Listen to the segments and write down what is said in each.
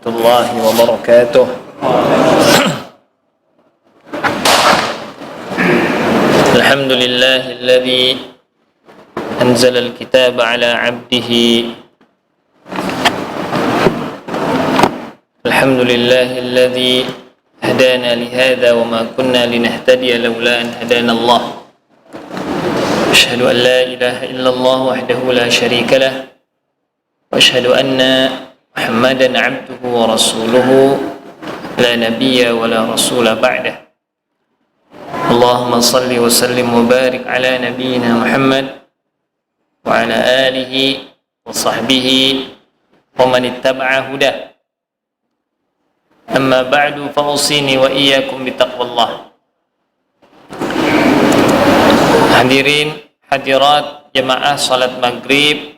warahmatullahi wabarakatuh. Alhamdulillahilladzi anzala al-kitaba ala 'abdihi. Alhamdulillahilladzi hadana li hadza wa ma kunna linahtadiya laula an hadana Allah. Asyhadu an la ilaha illallah wahdahu la syarika lah. Wa asyhadu anna Muhammadan 'abduhu wa rasuluhu la nabiyya wa la rasula ba'dah. Allahumma salli wa sallim wa barik ala nabiyyina Muhammad wa ala alihi wa sahbihi wa man ittaba'a hudah. Amma ba'du fa usini wa iyyakum bitaqwallah. Hadirin hadirat jamaah salat maghrib,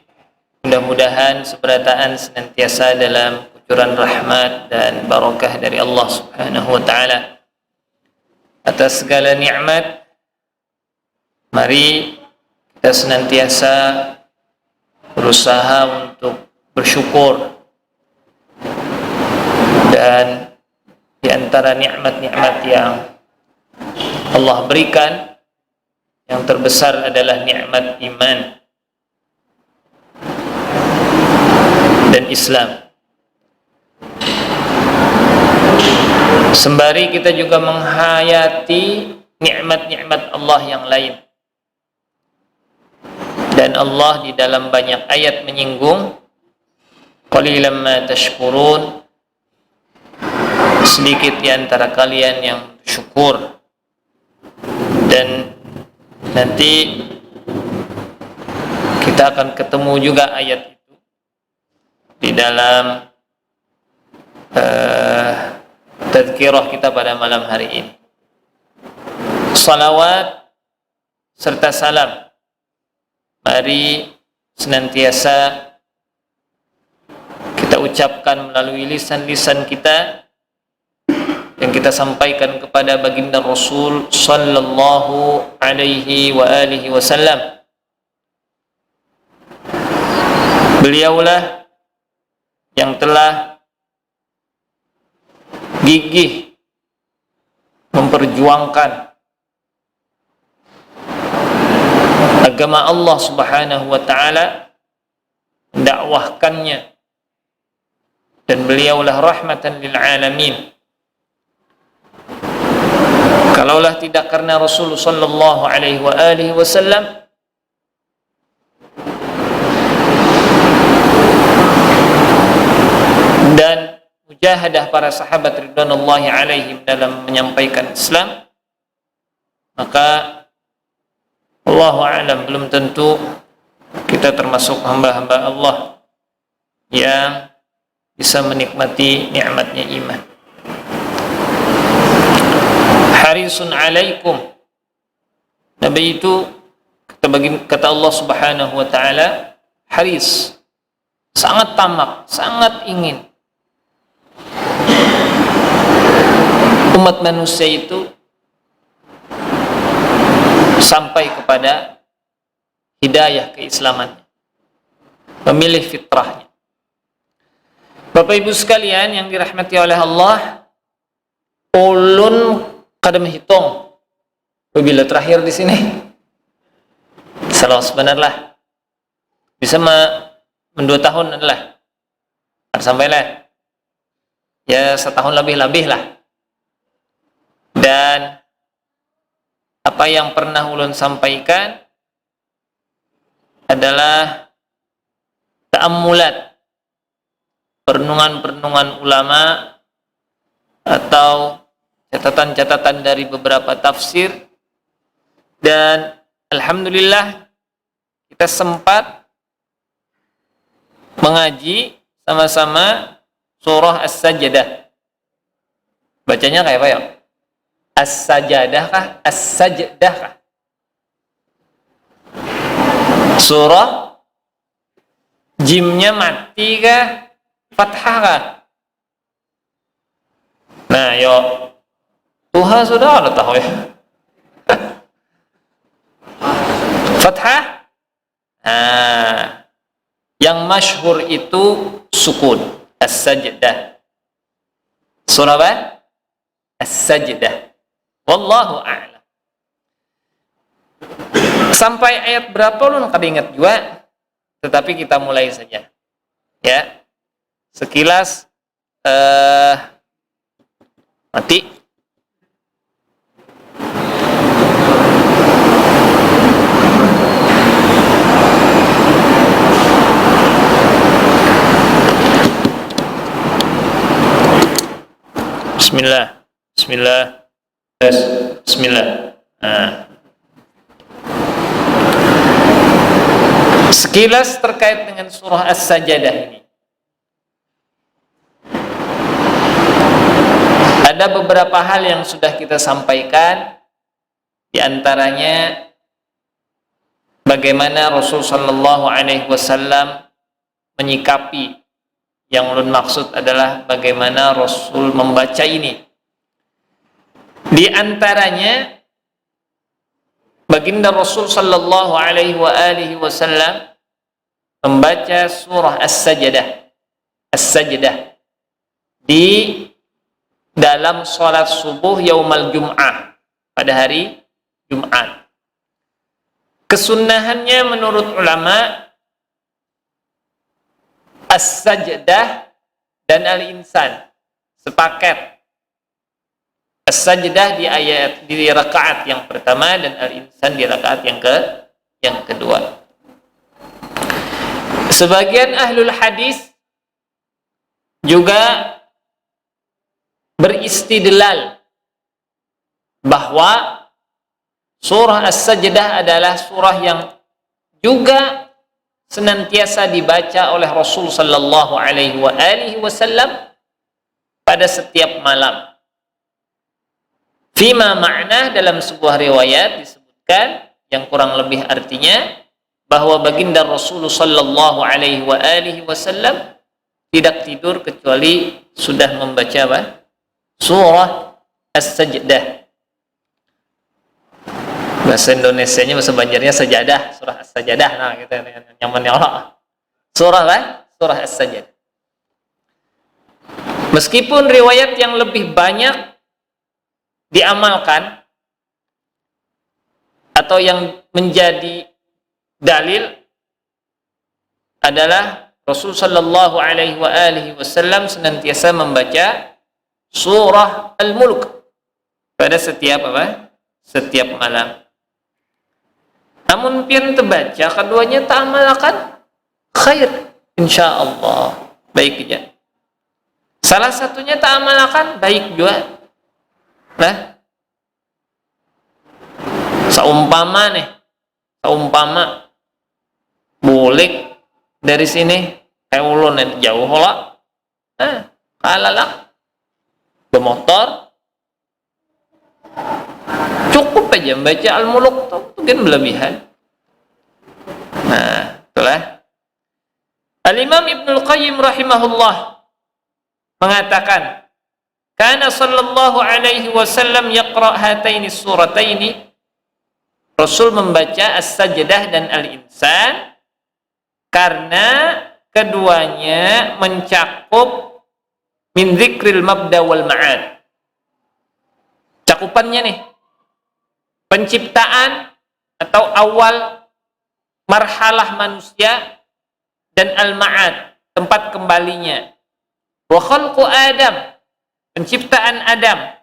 mudah-mudahan seberataan senantiasa dalam kucuran rahmat dan barakah dari Allah Subhanahu wa taala. Atas segala nikmat, mari kita senantiasa berusaha untuk bersyukur. Dan di antara nikmat-nikmat yang Allah berikan, yang terbesar adalah nikmat iman dan Islam. Sembari kita juga menghayati nikmat-nikmat Allah yang lain. Dan Allah di dalam banyak ayat menyinggung, qalilan ma tashkurun, sedikit di antara kalian yang syukur. Dan nanti kita akan ketemu juga ayat itu di dalam tazkirah kita pada malam hari ini. Salawat serta salam, mari senantiasa kita ucapkan melalui lisan-lisan kita yang kita sampaikan kepada baginda Rasul sallallahu alaihi wa alihi wasallam. Beliaulah yang telah gigih memperjuangkan agama Allah Subhanahu wa taala, mendakwahkannya, dan beliaulah rahmatan lil alamin. Kalaulah tidak karena Rasul sallallahu alaihi wa alihi wasallam, dan mujahadah para sahabat ridwanullahi alaihim dalam menyampaikan Islam, maka Allahu a'lam, belum tentu kita termasuk hamba-hamba Allah yang bisa menikmati nikmatnya iman. Harisun alaikum, Nabi itu kata Allah Subhanahu wa taala, haris, sangat tamak, sangat ingin umat manusia itu sampai kepada hidayah keislamannya, memilih fitrahnya. Bapak Ibu sekalian yang dirahmati oleh Allah, ulun kada menghitung bila terakhir di sini. Salah sebenarnya bisa mendua tahun adalah sampailah ya setahun lebih lah. Dan apa yang pernah ulun sampaikan adalah ta'ammulat, perenungan-perenungan ulama atau catatan-catatan dari beberapa tafsir. Dan alhamdulillah kita sempat mengaji sama-sama surah As-Sajdah. Bacanya kayak apa ya? As-Sajdah kah? As-Sajdah kah? Surah jimnya mati kah? Fathah kah? Nah, yo Tuhan sudah ada tahu ya. Fathah. Nah, yang masyhur itu sukun, as-sajdah. Surah apa? As-Sajdah. Wallahu a'lam. Sampai ayat berapa ulun kada ingat juga, tetapi kita mulai saja. Ya. Sekilas mati. Bismillah. Bismillah. Bismillah. Sekilas terkait dengan surah As-Sajdah ini. Ada beberapa hal yang sudah kita sampaikan, di antaranya bagaimana Rasul sallallahu alaihi wasallam menyikapi, yang ulun maksud adalah bagaimana Rasul membaca ini. Di antaranya baginda Rasul sallallahu alaihi wasallam membaca surah As-Sajdah. As-Sajdah di dalam sholat subuh yaumal Jum'ah, pada hari Jumat. Kesunahannya menurut ulama, As-Sajdah dan Al-Insan sepaket. As-Sajdah di rakaat yang pertama dan Al-Insan di rakaat yang kedua. Sebagian ahlul hadis juga beristidlal bahwa surah As-Sajdah adalah surah yang juga senantiasa dibaca oleh Rasul sallallahu alaihi wasallam pada setiap malam. Fima ma'na, dalam sebuah riwayat disebutkan yang kurang lebih artinya bahwa baginda Rasul sallallahu alaihi wasallam tidak tidur kecuali sudah membaca apa? Surah As-Sajdah. Bahasa Indonesianya, bahasa Banjarnya sajadah, surah As-Sajdah. Nah, gitu nyamannya Allah. Surah apa? Surah As-Sajdah. Meskipun riwayat yang lebih banyak diamalkan atau yang menjadi dalil adalah Rasul sallallahu alaihi wasallam senantiasa membaca surah Al-Mulk pada setiap apa? Setiap malam. Namun pian terbaca keduanya ta'amalkan khair insyaallah, baik saja. Salah satunya ta'amalkan baik juga. Nah, saumpama boleh dari sini kayak ulun jauh lah. Kalalak bermotor cukup aja baca Al-Mulk itu kan berlebihan. Nah, itulah Al-Imam Ibnul Qayyim rahimahullah mengatakan, kana sallallahu alaihi wasallam yaqra hataini surataini, Rasul membaca As-Sajdah dan Al-Insan karena keduanya mencakup min dzikril mabda wal ma'ad. Cakupannya nih, penciptaan atau awal marhalah manusia, dan al-ma'ad, tempat kembalinya. Wa khalqu Adam, penciptaan Adam.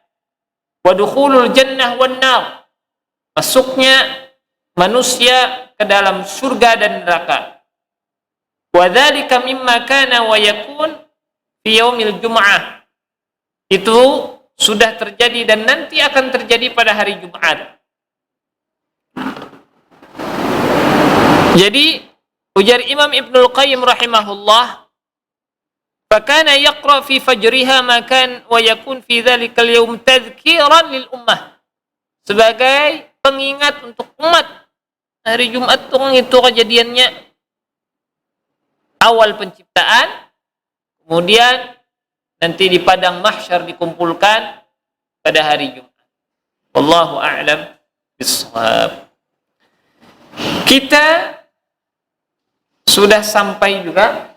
Wa dukhulul jannah wan nar, masuknya manusia ke dalam surga dan neraka. Wa dzalika mimma kana wa yakun fi yaumil jum'ah, itu sudah terjadi dan nanti akan terjadi pada hari Jumat. Jadi ujar Imam Ibnul Qayyim rahimahullah, fakana yaqra fi fajriha ma kan wa yakun fi dzalikal yaum tadhkiran lil ummah, sebagai pengingat untuk umat. Hari Jumat itu kejadiannya awal penciptaan, kemudian nanti di padang mahsyar dikumpulkan pada hari Jumat. Wallahu a'lam bishawab. Kita sudah sampai juga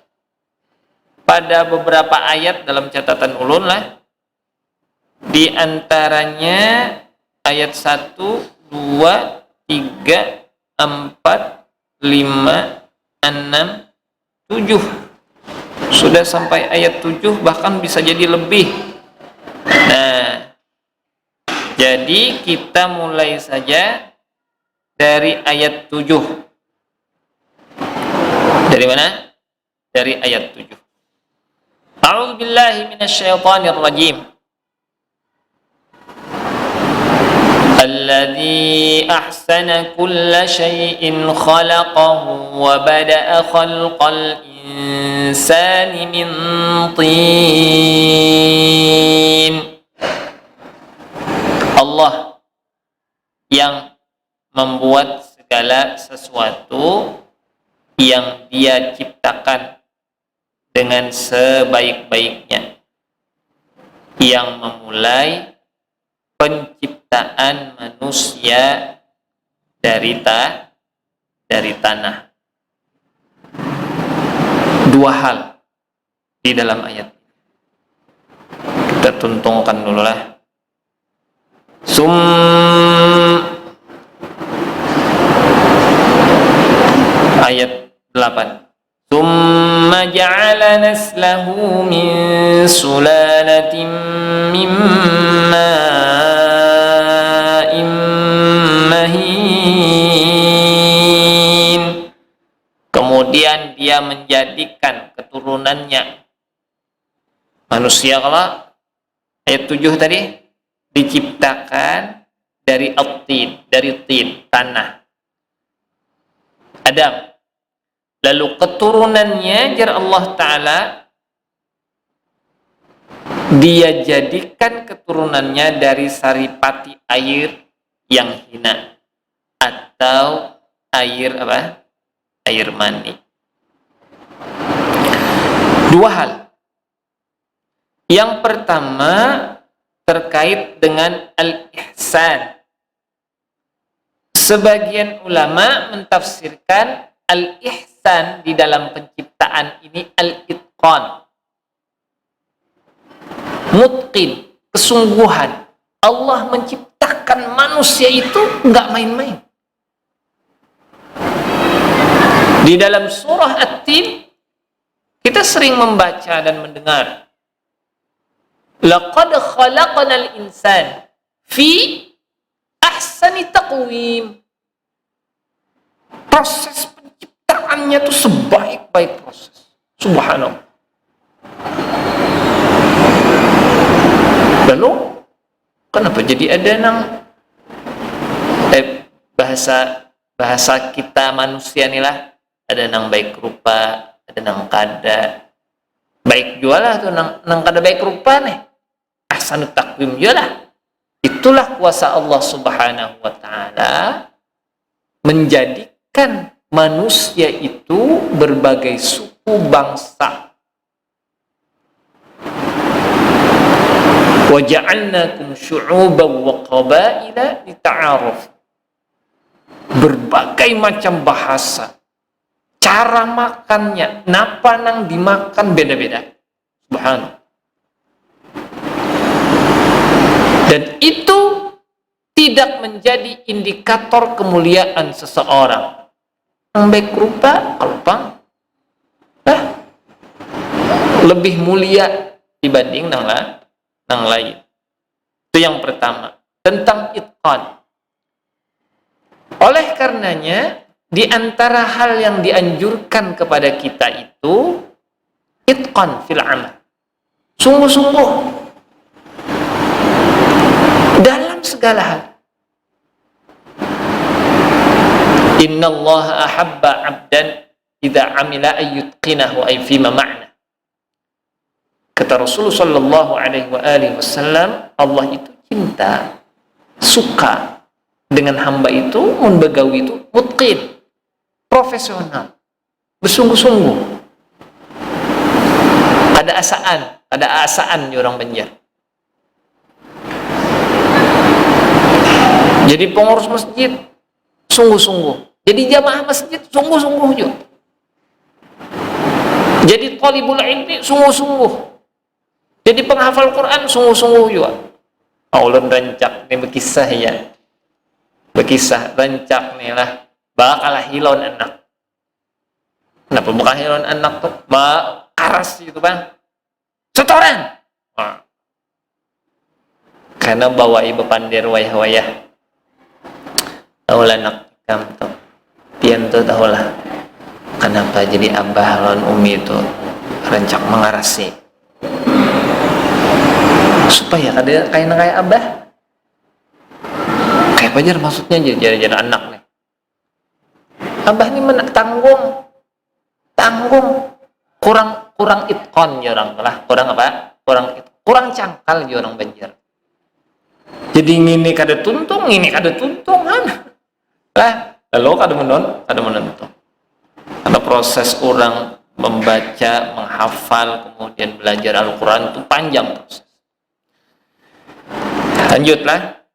pada beberapa ayat dalam catatan ulun lah, Di antaranya ayat 1, 2, 3, 4, 5, 6, 7. Sudah sampai ayat 7, bahkan bisa jadi lebih. Nah, jadi kita mulai saja dari ayat 7. Dari mana? Dari ayat 7. A'udzubillahi minasyaitonirrajim. Alladzi ahsana kulla syai'in khalaqahu wa bada'a khalqal insani min tin. Allah yang membuat segala sesuatu yang Dia ciptakan dengan sebaik-baiknya, yang memulai penciptaan manusia dari tanah. Dua hal di dalam ayat. Kita tuntungkan dulu lah. Ayat 8. Tsumma ja'ala naslahu min sulalatin min ma'in mahin. Kemudian Dia menjadikan keturunannya manusia. Kalau ayat 7 tadi diciptakan dari at-tin, dari tin, tanah. Adam. Lalu keturunannya, jar Allah Ta'ala, Dia jadikan keturunannya dari saripati air yang hina, atau air apa? Air mani. Dua hal. Yang pertama terkait dengan al-ihsan. Sebagian ulama mentafsirkan al-ihsan di dalam penciptaan ini al-itqan, mutqin, kesungguhan. Allah menciptakan manusia itu enggak main-main. Di dalam surah At-Tin kita sering membaca dan mendengar, laqad khalaqnal insana fi ahsani taqwim. Proses penciptaannya itu sebaik-baik proses. Subhanallah. Lalu kenapa jadi ada bahasa kita manusia inilah, ada nang baik rupa, ada nang kada baik jualah tuh, nang kada baik rupa nih, ahsanut taqwim jualah. Itulah kuasa Allah Subhanahu wa Ta'ala menjadikan manusia itu berbagai suku bangsa. Wa ja'alnakum syu'uban wa qabaila lita'arafu. Berbagai macam bahasa, cara makannya, napa nang dimakan beda-beda. Subhanallah. Dan itu tidak menjadi indikator kemuliaan seseorang. Yang baik rupa, kalpang, lebih mulia dibanding nang lain. Itu yang pertama, tentang itqan. Oleh karenanya, di antara hal yang dianjurkan kepada kita itu itqan fil amal. Sungguh-sungguh dalam segala hal. Innallaha ahabba 'abdan idza 'amila ayyutqinahu ay fima ma'na. Kata Rasulullah sallallahu alaihi wasallam, Allah itu cinta, suka dengan hamba itu, membegawi itu mutqin, profesional, bersungguh-sungguh. Ada asaan di orang Banjar. Jadi pengurus masjid sungguh-sungguh. Jadi jamaah masjid sungguh-sungguh juga. Jadi talibul ilmi sungguh-sungguh. Jadi penghafal Quran sungguh-sungguh juga. ulun rancak ni berkisah ya. Berkisah rancak ni lah bakalah hilon anak. Kenapa bukan hilon anak tuh? Karas itu bang. Setoran. Wah. Karena bawa ibu pandir wayah-wayah. Tahulah nak ikam tuh. Pian tuh tahulah. Kenapa jadi abah lawan umi itu rancak mengarasi. Supaya ada kayak abah. Kayak pajar maksudnya jadi anak nih. Abah ini tanggung. Kurang itkon orang lah. Kurang apa? Kurang cangkal orang Banjar. Jadi ini kada tuntung lah. Lalu kada menonton. Ada proses orang membaca, menghafal, kemudian belajar Al-Quran itu panjang proses. Lanjutlah.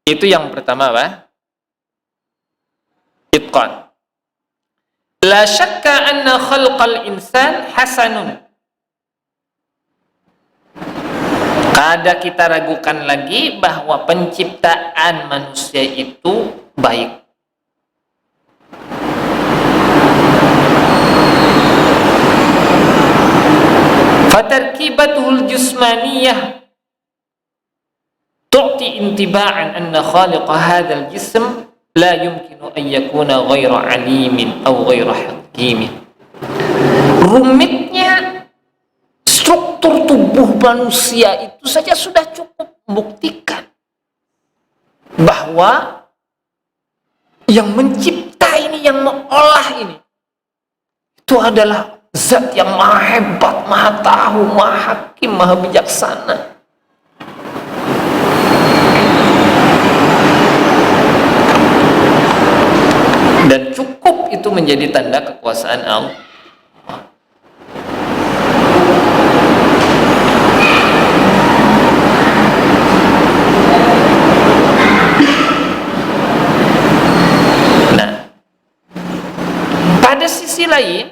Itu yang pertama apa? Itqan. La syakka anna khalqal insan hasanun. Kada kita ragukan lagi bahwa penciptaan manusia itu baik. Fatarkibatuhul jusmaniyah tu'ti intiba'an anna khaliqa hadzal jism la yumkinu an yakuna ghaira alimin aw ghaira hakimin. Rumitnya struktur tubuh manusia itu saja sudah cukup membuktikan bahwa yang mencipta ini, yang mengolah ini itu adalah zat yang maha hebat, maha tahu, maha hakim, maha bijaksana. Dan cukup itu menjadi tanda kekuasaan Allah. Nah, pada sisi lain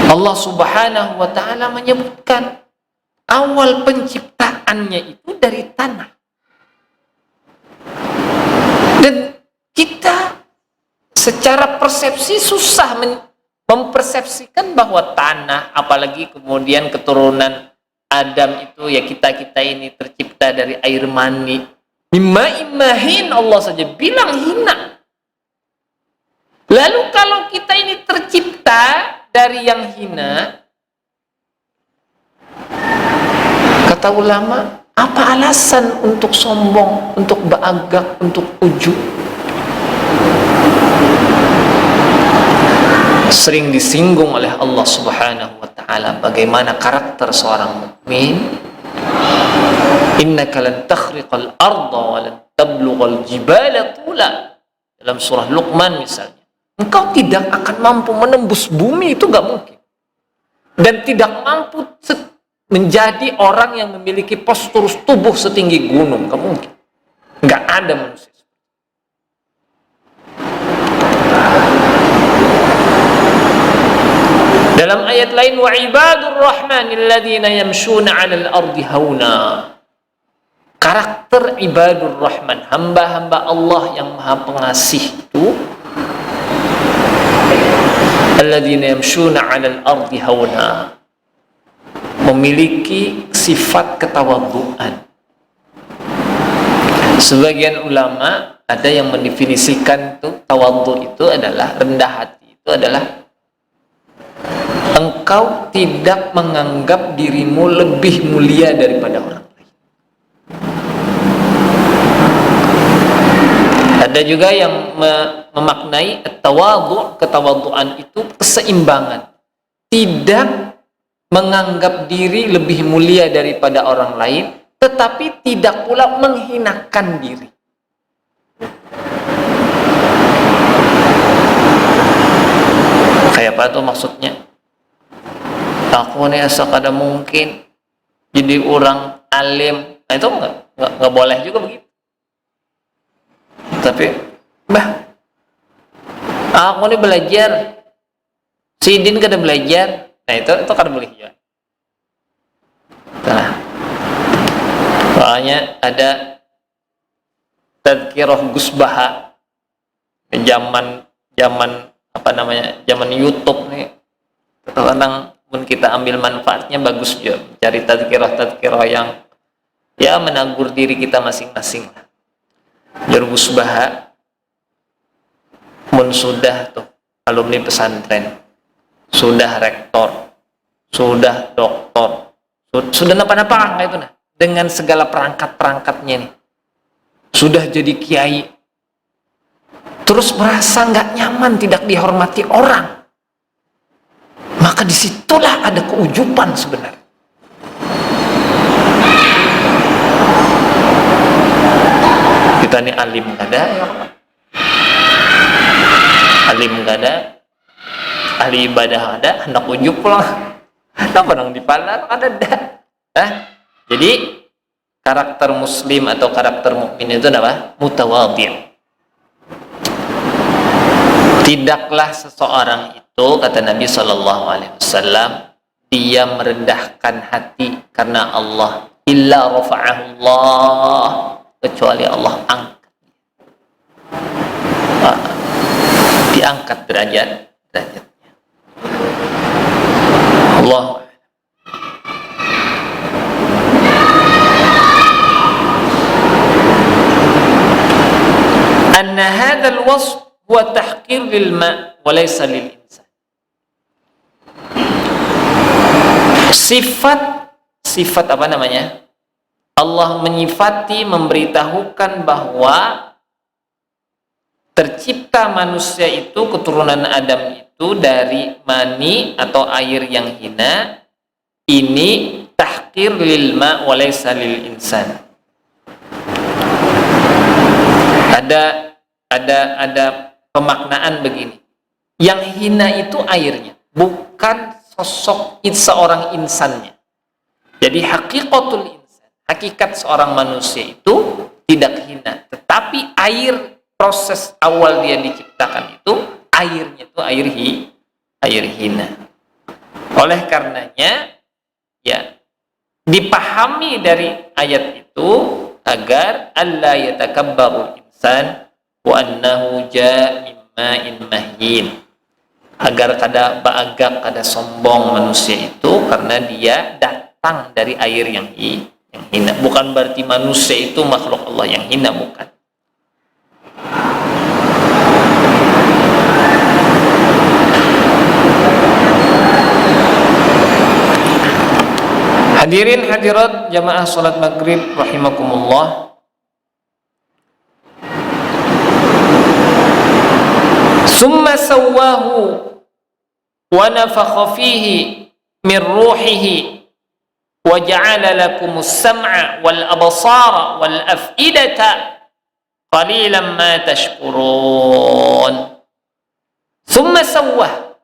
Allah Subhanahu wa ta'ala menyebutkan awal penciptaannya itu dari tanah. Dan kita secara persepsi susah mempersepsikan bahwa tanah, apalagi kemudian keturunan Adam itu ya kita ini tercipta dari air mani. Mimmahin Allah saja bilang hina. Lalu kalau kita ini tercipta dari yang hina, kata ulama, apa alasan untuk sombong, untuk beagak, untuk ujub? Sering disinggung oleh Allah Subhanahu wa ta'ala bagaimana karakter seorang mukmin. Innaka lan takhriqal arda wa lan tablughal jibala tula. Dalam surah Luqman misalnya. Engkau tidak akan mampu menembus bumi, itu gak mungkin. Dan tidak mampu menjadi orang yang memiliki postur tubuh setinggi gunung, gak mungkin. Gak ada manusia. Dalam ayat lain, wa ibadur rahmanil ladzina yamshuna 'alal ardi hauna. Karakter ibadur rahman, hamba-hamba Allah yang Maha Pengasih itu alladzina yamshuna 'alal ardi hauna, memiliki sifat ketawadhuan. Sebagian ulama ada yang mendefinisikan tuh tawadhu itu adalah rendah hati, itu adalah engkau tidak menganggap dirimu lebih mulia daripada orang lain. Ada juga yang memaknai tawadhu, ketawadhuan itu keseimbangan. Tidak menganggap diri lebih mulia daripada orang lain, tetapi tidak pula menghinakan diri. Kayak apa tuh maksudnya? Aku nih asa kada mungkin jadi orang alim. Nah, itu nggak boleh juga begitu. Tapi, aku nih belajar. Si Din kada belajar. Nah itu kada boleh juga. Nah, Soalnya ada tadzkirah Gus Baha zaman YouTube nih. Kadang pun kita ambil manfaatnya bagus juga. Cari tadzkirah yang ya menagur diri kita masing-masing lah. Gus Baha mun sudah tuh alumni pesantren, sudah rektor, sudah doktor, sudah napa-napa itu nah, dengan segala perangkat-perangkatnya nih, sudah jadi kiai, terus merasa nggak nyaman, tidak dihormati orang, maka disitulah ada keujuban sebenarnya. Kita nih alim nggak ada, alim nggak ada, ahli ibadah ada, hendak ujub lah. Kenapa dong dipalar ada dah. Jadi karakter muslim atau karakter mukmin itu apa? Mutawadhi'. Tidaklah seseorang itu, kata Nabi SAW, dia merendahkan hati karena Allah, illa rafa'ahu Allah, kecuali Allah angkat, diangkat derajatnya. Allah. Anna hadzal wasf huwa tahqir lil ma' wa laysa lil insan. Sifat apa namanya? Allah menyifati, memberitahukan bahwa tercipta manusia itu, keturunan Adam itu dari mani atau air yang hina. Ini tahqir lil ma' wa laysa lil insan. Ada pemaknaan begini. Yang hina itu airnya, bukan sosok seorang insannya. Jadi hakikatul insan, hakikat seorang manusia itu tidak hina, tetapi air, proses awal dia diciptakan itu airnya itu air hina. Oleh karenanya ya dipahami dari ayat itu agar alla yatakabbarul insan wa annahu jaa min ma'in mahyin, agar kada baagak, kada sombong manusia itu karena dia datang dari air yang hina. Bukan berarti manusia itu makhluk Allah yang hina, bukan. Hadirin hadirat jamaah salat maghrib rahimakumullah. Summa sawwahu wa nafakha fihi min ruhihi wa ja'ala lakumus sam'a wal absara wal af'idata qalilan ma tashkurun. Summa sawwah,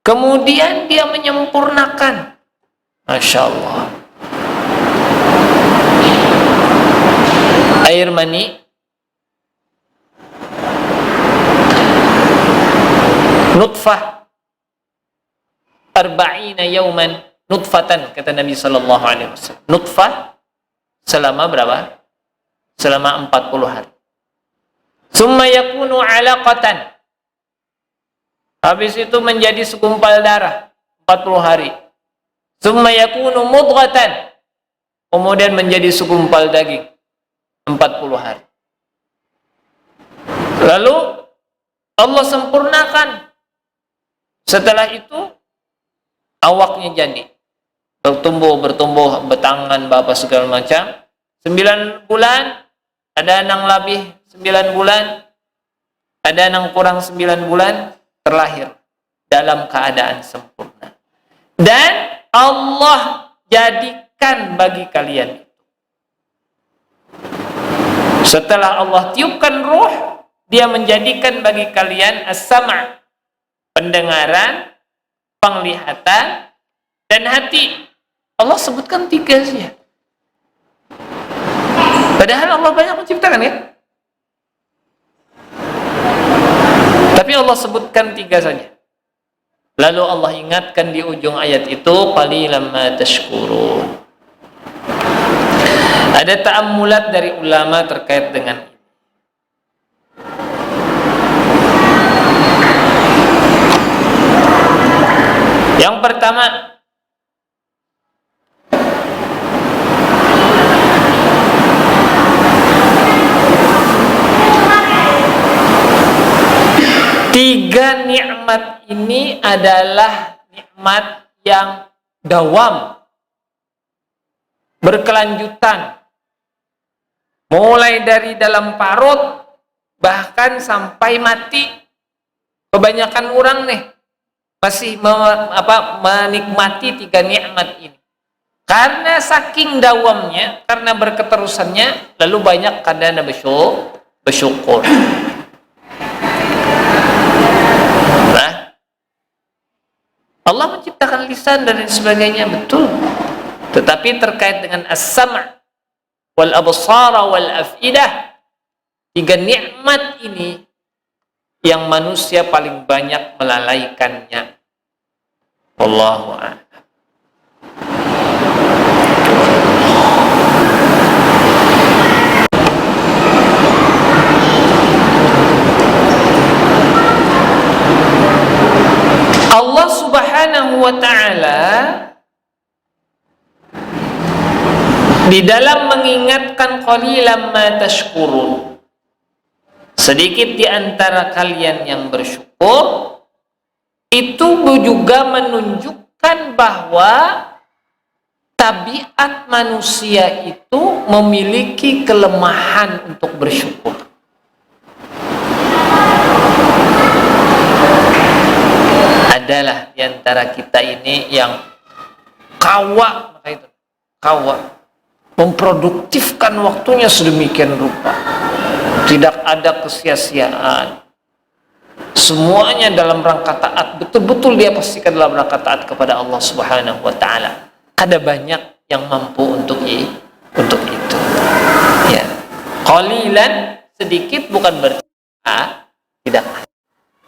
kemudian dia menyempurnakan. Masya Allah. Air mani nutfah 40 yauman nutfatan, kata Nabi sallallahu alaihi wasallam. Nutfah selama berapa? Selama 40 hari. Summa yakunu 'alaqatan. Habis itu menjadi segumpal darah 40 hari. Summa yakunu mudghatan. Kemudian menjadi segumpal daging 40 hari. Lalu Allah sempurnakan. Setelah itu awaknya jadi bertumbuh betangan apa segala macam. 9 bulan ada nang lebih 9 bulan, ada nang kurang 9 bulan, terlahir dalam keadaan sempurna. Dan Allah jadikan bagi kalian itu, setelah Allah tiupkan ruh, dia menjadikan bagi kalian as-sama', pendengaran, penglihatan, dan hati. Allah sebutkan 3 saja. Padahal Allah banyak menciptakan ya. Tapi Allah sebutkan 3 saja. Lalu Allah ingatkan di ujung ayat itu, qalilan ma tashkurun. Ada ta'ammulat dari ulama terkait dengan ini. Yang pertama, tiga nikmat ini adalah nikmat yang dawam, berkelanjutan, mulai dari dalam parut bahkan sampai mati. Kebanyakan orang nih masih menikmati tiga nikmat ini karena saking dawamnya, karena berketerusannya, lalu banyak kadang bersyukur. Nah, Allah menciptakan lisan dan sebagainya, betul. Tetapi terkait dengan as-sam' wal absara wal afidah, tiga nikmat ini yang manusia paling banyak melalaikannya. Wallahu a'lam. Allah Subhanahu wa ta'ala di dalam mengingatkan qalilan ma tashkurun, sedikit di antara kalian yang bersyukur, itu juga menunjukkan bahwa tabiat manusia itu memiliki kelemahan untuk bersyukur. Adalah di antara kita ini yang kawa, maka itu kawa, memproduktifkan waktunya sedemikian rupa, tidak ada kesia-siaan, semuanya dalam rangka taat, betul-betul dia pastikan dalam rangka taat kepada Allah Subhanahu wa ta'ala. Ada banyak yang mampu untuk itu, ya. Qalilan, sedikit, bukan berarti tidak.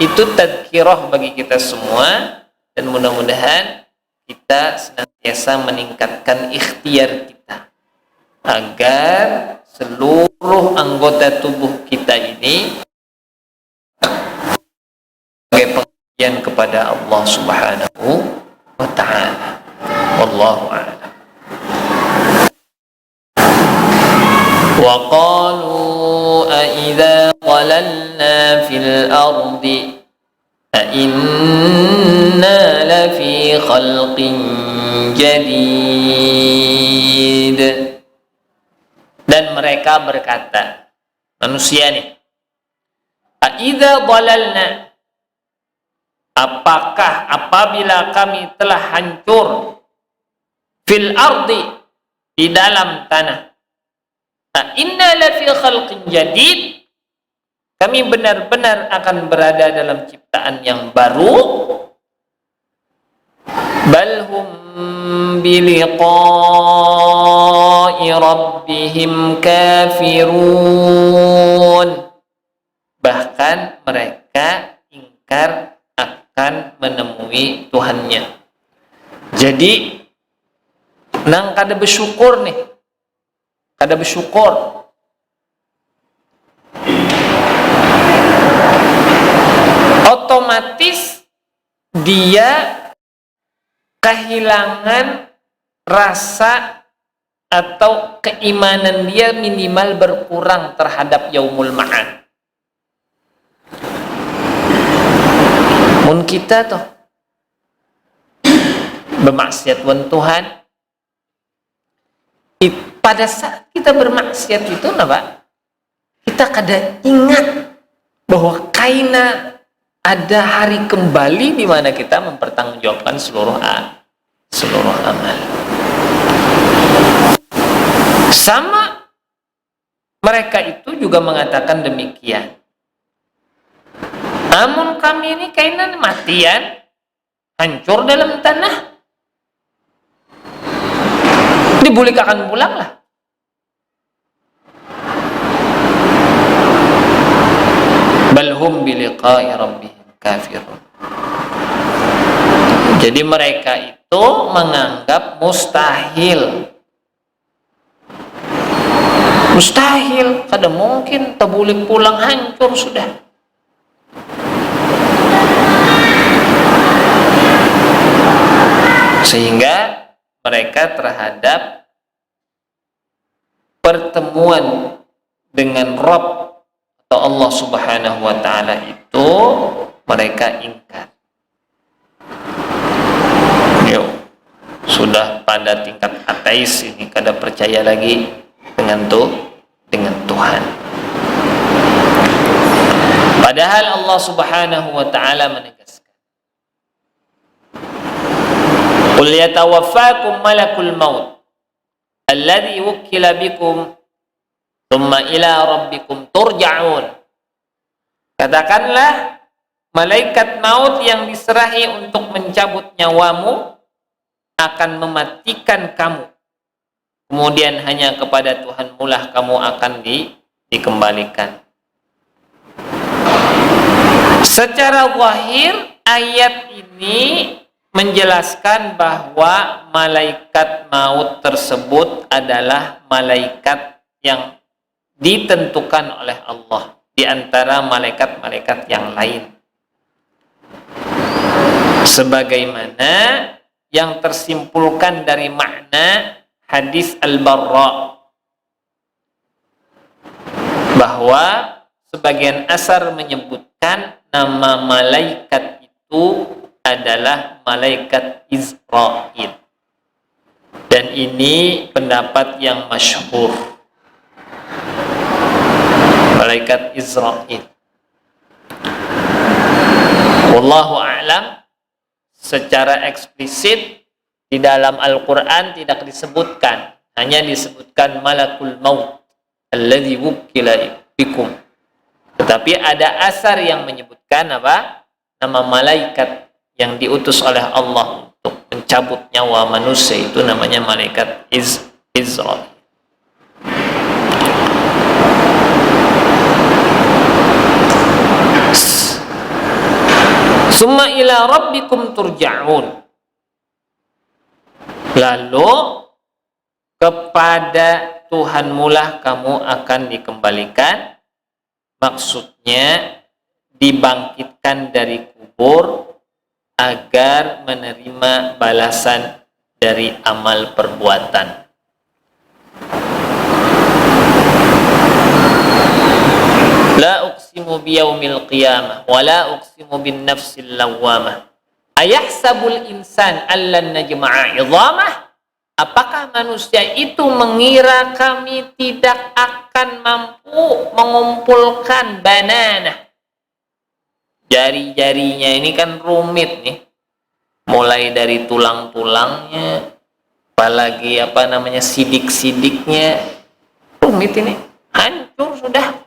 Itu tadkirah bagi kita semua, dan mudah-mudahan kita senantiasa meningkatkan ikhtiar kita agar seluruh anggota tubuh kita ini sebagai pengabdian kepada Allah Subhanahu wa ta'ala. Wallahu a'lam. Wa qalu a idza qalalna fil ardi a inna lafi khalqin jadid. Dan mereka berkata, manusia nih, Aidza dhalalna, apakah apabila kami telah hancur, fil ardi, di dalam tanah, inna lafi khalqin jadid, kami benar-benar akan berada dalam ciptaan yang baru, balhum biliqa'i rabbihim kafirun, bahkan mereka ingkar akan menemui Tuhannya. Jadi nang kada bersyukur nih, kada bersyukur, otomatis dia kehilangan rasa atau keimanan dia minimal berkurang terhadap yaumul ma'ad. Mun kita toh bermaksiat wan Tuhan, pada saat kita bermaksiat itu apa? Kita kada ingat bahwa kaina ada hari kembali di mana kita mempertanggungjawabkan seluruh amal. Sama mereka itu juga mengatakan demikian. Namun kami ini kainan matian, hancur dalam tanah, dibulikakan pulang lah. Balhum biliqa'i rabbihim kafirun. Jadi mereka itu menganggap mustahil Mustahil, kada mungkin, tak boleh pulang, hancur sudah. Sehingga mereka terhadap pertemuan dengan Rabb atau Allah Subhanahu wa Ta'ala itu mereka ingkar. Yo, sudah pada tingkat ateis ini, kada percaya lagi dengan Tuhan. Padahal Allah Subhanahu wa Ta'ala menegaskan, qul yatawaffakum malakul maut alladhi wukkila bikum thumma ila rabbikum turja'un. Katakanlah, malaikat maut yang diserahi untuk mencabut nyawamu akan mematikan kamu, kemudian hanya kepada Tuhan mulah kamu akan dikembalikan. Secara zahir ayat ini menjelaskan bahwa malaikat maut tersebut adalah malaikat yang ditentukan oleh Allah di antara malaikat-malaikat yang lain, sebagaimana yang tersimpulkan dari makna hadis Al-Barra, bahwa sebagian asar menyebutkan nama malaikat itu adalah malaikat Israil, dan ini pendapat yang masyhur, malaikat Israil. Wallahu a'lam. Secara eksplisit di dalam Al-Quran tidak disebutkan, hanya disebutkan malakul maut alladzi wukkila bikum. Tetapi ada asar yang menyebutkan apa? Nama malaikat yang diutus oleh Allah untuk mencabut nyawa manusia itu namanya malaikat Israil. Summa ila rabbikum turja'un. Lalu kepada Tuhanmulah kamu akan dikembalikan. Maksudnya dibangkitkan dari kubur agar menerima balasan dari amal perbuatan. La uqsimu biyaumil qiyamah wa la uqsimu bin nafsil lawwamah. Ayahsabul insan allan najma'a 'idhamah? Apakah manusia itu mengira kami tidak akan mampu mengumpulkan banana? Jari-jarinya ini kan rumit nih. Mulai dari tulang-tulangnya, apalagi sidik-sidiknya. Rumit ini. Hancur sudah.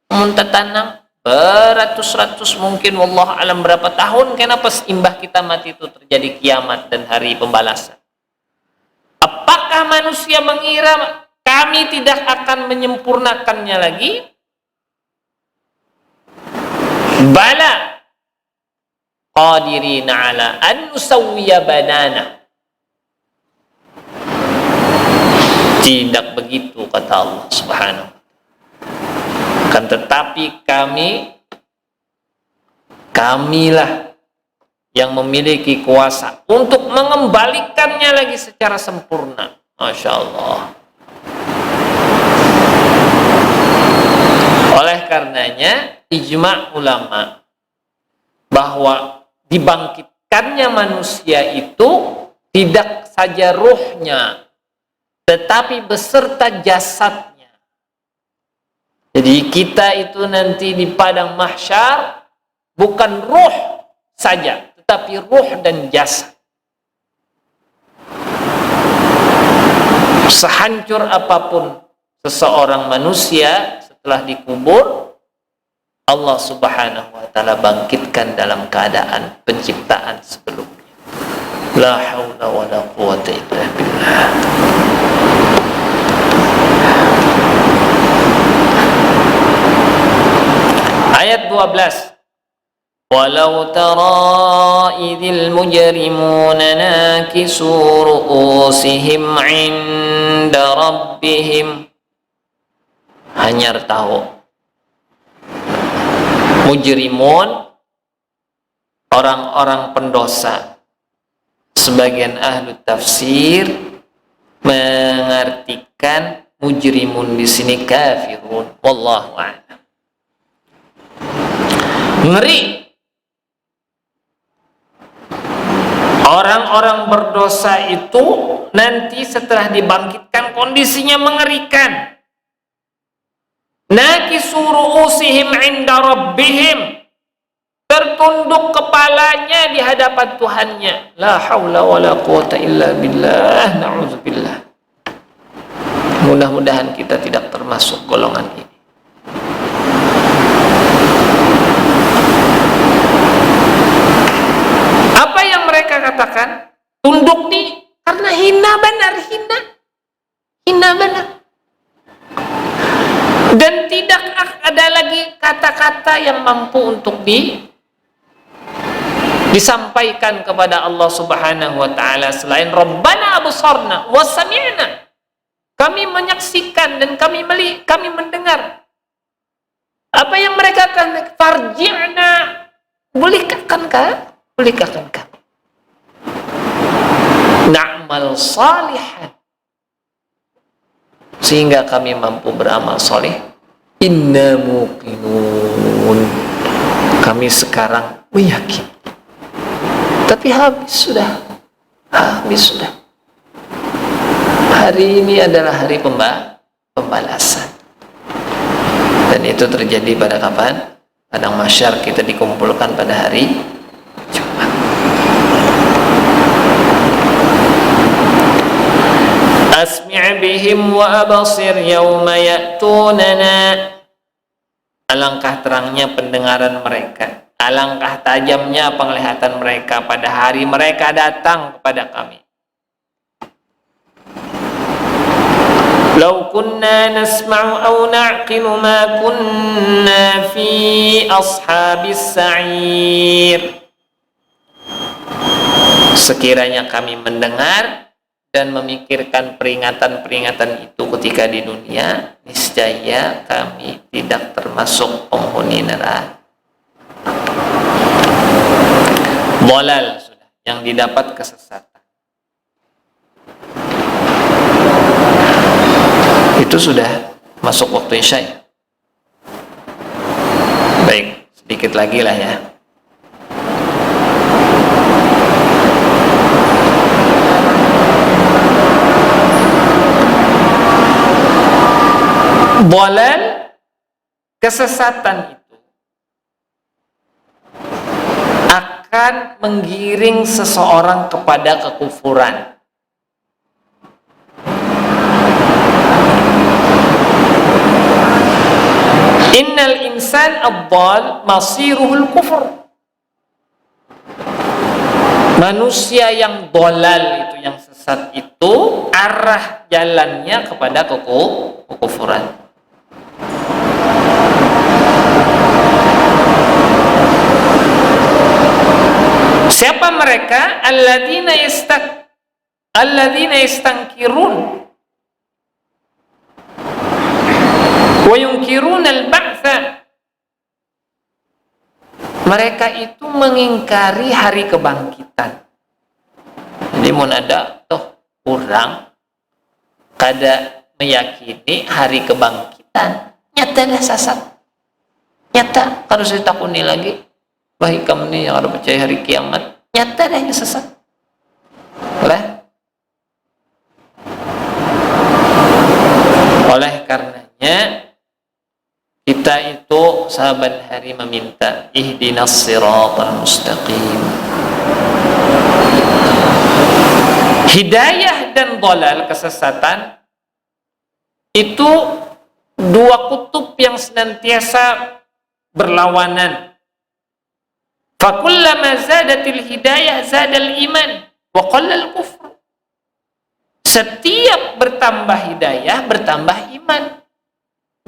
Muntah tanam beratus-ratus, mungkin wallah alam berapa tahun, kenapa seimbah kita mati itu terjadi kiamat dan hari pembalasan. Apakah manusia mengira kami tidak akan menyempurnakannya lagi? Bala qadirina ala an nusawwiya banana. Tidak begitu kata Allah Subhanahu. Kan tetapi kamilah yang memiliki kuasa untuk mengembalikannya lagi secara sempurna. Masya Allah. Oleh karenanya ijma' ulama bahwa dibangkitkannya manusia itu tidak saja ruhnya, tetapi beserta jasadnya. Jadi kita itu nanti di padang mahsyar bukan ruh saja, tetapi ruh dan jasad. Sehancur apapun seseorang manusia setelah dikubur, Allah Subhanahu wa Ta'ala bangkitkan dalam keadaan penciptaan sebelumnya. La haula wa la quwwata illa billah. Ayat 12. Walau tara idhil mujrimuna nakisu ru'usihim 'inda rabbihim Anyar tahu. Mujrimun, orang-orang pendosa. Sebagian ahli tafsir mengartikan mujrimun di sini kafirun. Wallahu a'lam. Ngeri. Orang-orang berdosa itu nanti setelah dibangkitkan kondisinya mengerikan. Nakisu ru'usihim 'inda rabbihim, tertunduk kepalanya di hadapan Tuhannya. La haula wala quwata illa billah. Na'udzubillah. Mudah-mudahan kita tidak termasuk golongan ini. Apa yang mereka katakan? Tunduk karena hina benar, hina benar. Dan tidak ada lagi kata-kata yang mampu untuk disampaikan kepada Allah Subhanahu wa taala selain Rabbana absarna wa sami'na. Kami menyaksikan dan kami mendengar. Apa yang mereka katakan? Farji'na, bolehkah na'mal salihan, sehingga kami mampu beramal soleh. Inna muqinun, kami sekarang meyakini. Tapi habis sudah. Hari ini adalah hari pembalasan. Dan itu terjadi pada kapan? Padang mahsyar, kita dikumpulkan pada hari Jumat. Asmi' bihim wa abasir yawma ya'tunana. Alangkah terangnya pendengaran mereka, alangkah tajamnya penglihatan mereka pada hari mereka datang kepada kami. Lau kunna nasma'u aw na'qilu ma kunna fi ashabis sa'ir. Sekiranya kami mendengar dan memikirkan peringatan-peringatan itu ketika di dunia, niscaya kami tidak termasuk penghuni neraka. Dhalal sudah, yang didapat kesesatan. Itu sudah masuk waktu Isya ya? Baik, sedikit lagi lah ya. Dhalal, kesesatan itu akan menggiring seseorang kepada kekufuran. Innal insan ad-dhal masiruhul kufur. Manusia yang dhalal itu, yang sesat itu, arah jalannya kepada kekufuran. Siapa mereka? Alladzina yastankirun wa yunkiruna al-ba'tsa. Mereka itu mengingkari hari kebangkitan. Jadi mun ada orang kada meyakini hari kebangkitan, nyata dah sasat. Nyata harus ditakuni lagi. Bahi kamu ni yang ada percaya hari kiamat, nyata dah sesat. Oleh karenanya kita itu sahabat hari meminta ihdinas siratal mustaqim. Hidayah dan dhalal, kesesatan, itu dua kutub yang senantiasa berlawanan. Fakullama zadatil hidayah zadal iman wa qallal kufr. Setiap bertambah hidayah bertambah iman,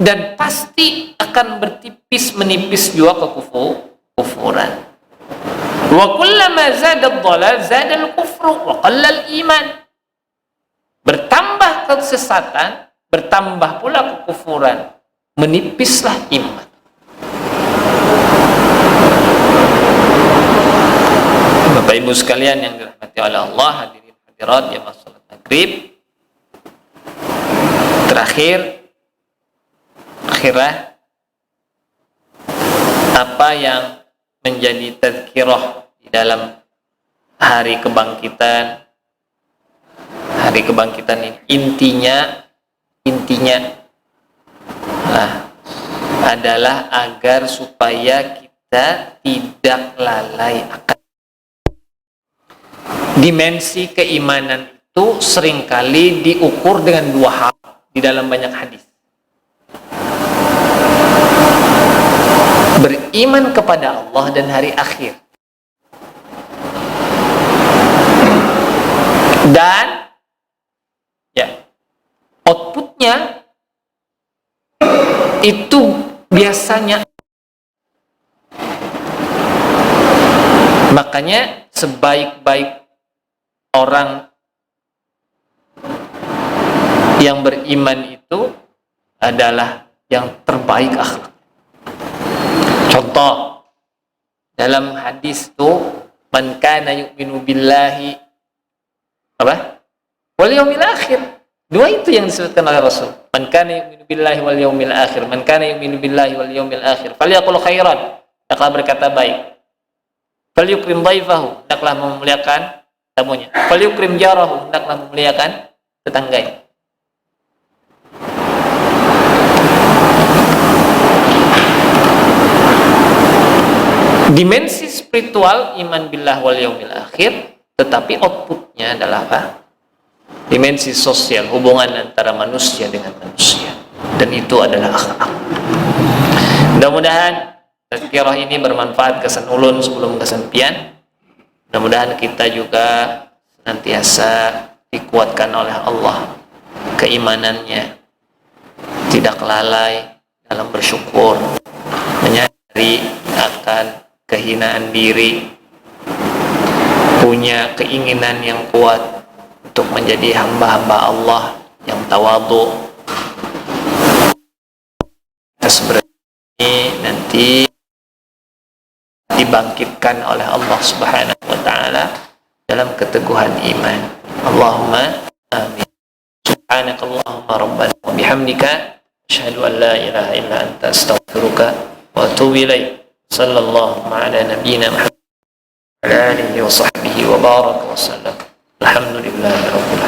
dan pasti akan bertipis menipis juga kekufuran. Wa kullama zadad dhalal zadal kufru wa qallal iman. Bertambah kesesatan, bertambah pula kekufuran. menipislah iman. Bapak Ibu sekalian yang dirahmati oleh Allah, hadirin hadirat jamaah salat maghrib. Akhirah apa yang menjadi tazkirah di dalam hari kebangkitan ini intinya adalah agar supaya kita tidak lalai akan dimensi keimanan. Itu seringkali diukur dengan dua hal di dalam banyak hadis. Beriman kepada Allah dan hari akhir. Dan outputnya itu biasanya, makanya sebaik-baik orang yang beriman itu adalah yang terbaik akhlak. Contoh dalam hadis itu, man kana yu'minu billahi wal yaumil akhir. Dua itu yang disebutkan oleh Rasul. Man kana yu'minu billahi wal yaumil akhir. Man kana yu'minu billahi wal yaumil akhir falyaqul khairan, hendaklah berkata baik. Falyukrim dhaifahu, hendaklah memuliakan tamunya. Falyukrim jarahu, hendaklah memuliakan tetangganya. Dimensi spiritual iman billah wal yaumil akhir, tetapi outputnya adalah apa? Dimensi sosial, hubungan antara manusia dengan manusia, dan itu adalah akhlak. Mudah-mudahan tazkirah ini bermanfaat kesan ulun sebelum kesan pian. Mudah-mudahan kita juga senantiasa dikuatkan oleh Allah keimanannya, tidak lalai dalam bersyukur, menyadari akan kehinaan diri, punya keinginan yang kuat untuk menjadi hamba-hamba Allah yang tawadhu. Seperti ini nanti dibangkitkan oleh Allah Subhanahu wa taala dalam keteguhan iman. Allahumma amin. Subhanakallahumma rabbana wa bihamdika asyhadu an la ilaha illa anta astaghfiruka wa atubu ilaik. Sallallahu ala nabiyyina Muhammad wa ala alihi wa sahbihi wa baraka wa sallam. Alhamdulillahi rabbil